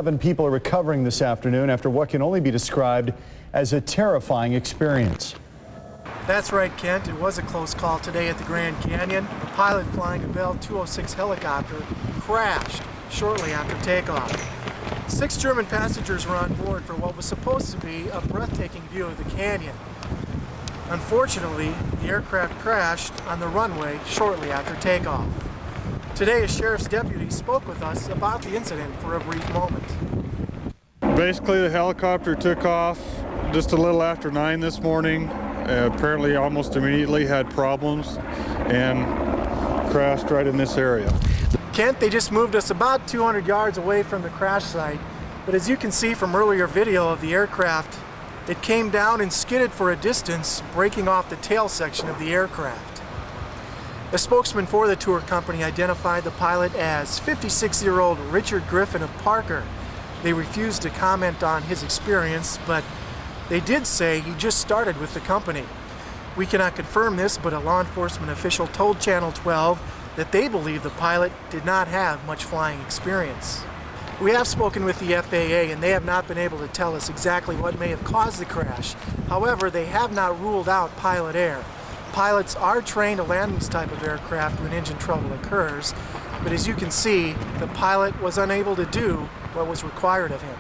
7 people are recovering this afternoon after what can only be described as a terrifying experience. That's right, Kent. It was a close call today at the Grand Canyon. A pilot flying a Bell 206 helicopter crashed shortly after takeoff. 6 German passengers were on board for what was supposed to be a breathtaking view of the canyon. Unfortunately, the aircraft crashed on the runway shortly after takeoff. Today, a sheriff's deputy spoke with us about the incident for a brief moment. Basically, the helicopter took off just a little after 9 this morning. Apparently, almost immediately had problems and crashed right in this area. Kent, they just moved us about 200 yards away from the crash site, but as you can see from earlier video of the aircraft, it came down and skidded for a distance, breaking off the tail section of the aircraft. A spokesman for the tour company identified the pilot as 56-year-old Richard Griffin of Parker. They refused to comment on his experience, but they did say he just started with the company. We cannot confirm this, but a law enforcement official told Channel 12 that they believe the pilot did not have much flying experience. We have spoken with the FAA and they have not been able to tell us exactly what may have caused the crash. However, they have not ruled out pilot error. Pilots are trained to land these type of aircraft when engine trouble occurs, but as you can see, the pilot was unable to do what was required of him.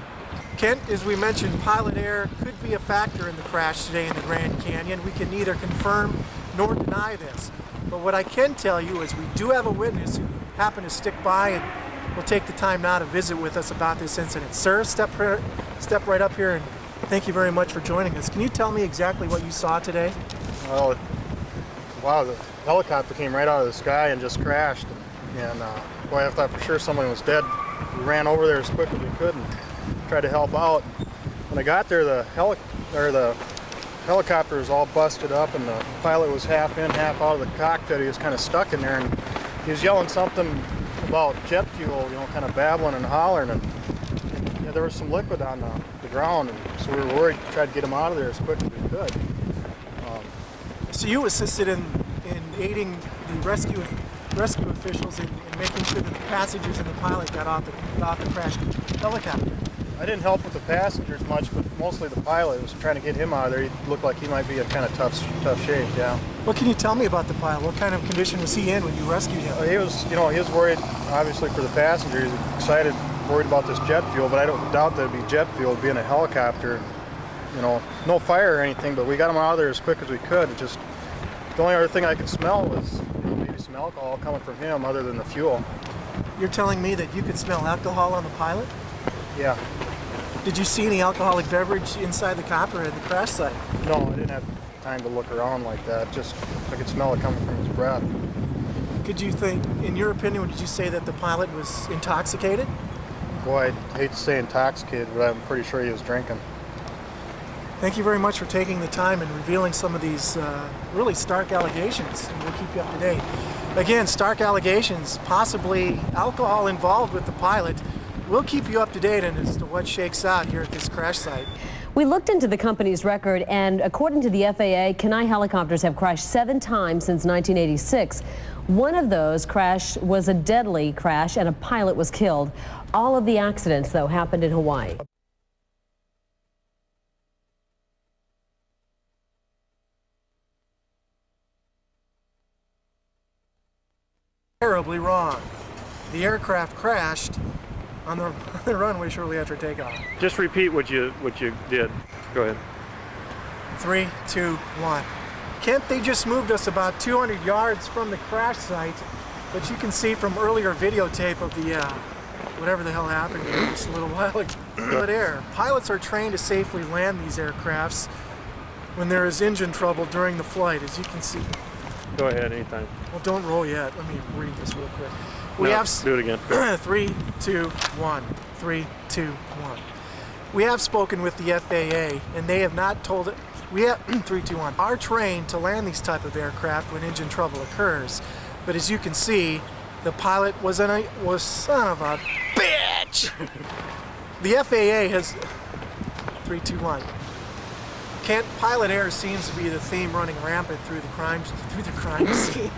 Kent, as we mentioned, pilot error could be a factor in the crash today in the Grand Canyon. We can neither confirm nor deny this. But what I can tell you is we do have a witness who happened to stick by and will take the time now to visit with us about this incident. Sir, step right up here and thank you very much for joining us. Can you tell me exactly what you saw today? Well, wow, the helicopter came right out of the sky and just crashed. And boy, I thought for sure someone was dead. We ran over there as quick as we could and tried to help out. When I got there, the helicopter was all busted up and the pilot was half in, half out of the cockpit. He was kind of stuck in there and he was yelling something about jet fuel, you know, kind of babbling and hollering. And yeah, there was some liquid on the ground, and so we were worried to try to get him out of there as quick as we could. So you assisted in aiding the rescue officials in making sure that the passengers and the pilot got off the crashed helicopter. I didn't help with the passengers much, but mostly the pilot was trying to get him out of there. He looked like he might be in kind of tough shape, yeah. What can you tell me about the pilot? What kind of condition was he in when you rescued him? He was worried, obviously, for the passengers. He was excited, worried about this jet fuel, but I don't doubt that it'd be jet fuel, being a helicopter. You know, no fire or anything, but we got him out of there as quick as we could. It just, the only other thing I could smell was maybe some alcohol coming from him other than the fuel. You're telling me that you could smell alcohol on the pilot? Yeah. Did you see any alcoholic beverage inside the copter at the crash site? No, I didn't have time to look around like that. Just, I could smell it coming from his breath. Could you think, in your opinion, would you say that the pilot was intoxicated? Boy, I hate to say intoxicated, but I'm pretty sure he was drinking. Thank you very much for taking the time and revealing some of these really stark allegations, and we'll keep you up to date. Again, stark allegations, possibly alcohol involved with the pilot. We'll keep you up to date as to what shakes out here at this crash site. We looked into the company's record, and according to the FAA, Kenai helicopters have crashed 7 times since 1986. One of those crash was a deadly crash, and a pilot was killed. All of the accidents, though, happened in Hawaii. Terribly wrong. The aircraft crashed on the runway shortly after takeoff. Just repeat what you did. Go ahead. 3, 2, 1. Kent, they just moved us about 200 yards from the crash site, but you can see from earlier videotape of the whatever the hell happened here just a little while ago. Pilots are trained to safely land these aircrafts when there is engine trouble during the flight, as you can see. Go ahead, anytime. Well, don't roll yet. Let me read this real quick. Do it again. 3, 2, 1. 3, 2, 1. We have spoken with the FAA, and they have not told it. We have 3, 2, 1. Are trained to land these type of aircraft when engine trouble occurs, but as you can see, the pilot was son of a bitch. The FAA has 3, 2, 1. Kent, pilot error seems to be the theme running rampant through the crime scene.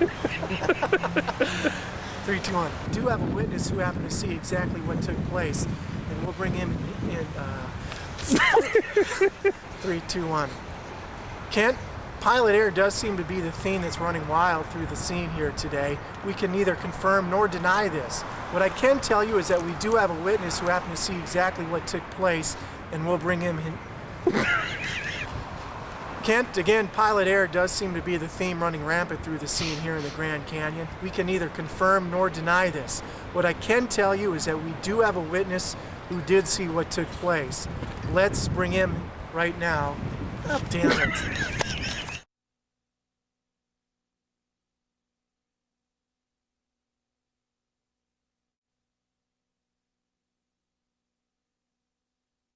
3, 2, 1. We do have a witness who happened to see exactly what took place. and we'll bring him in 3, 2, 1. Kent, pilot error does seem to be the theme that's running wild through the scene here today. We can neither confirm nor deny this. What I can tell you is that we do have a witness who happened to see exactly what took place, and we'll bring him in. Kent, again, pilot error does seem to be the theme running rampant through the scene here in the Grand Canyon. We can neither confirm nor deny this. What I can tell you is that we do have a witness who did see what took place. Let's bring him right now. Oh, damn it.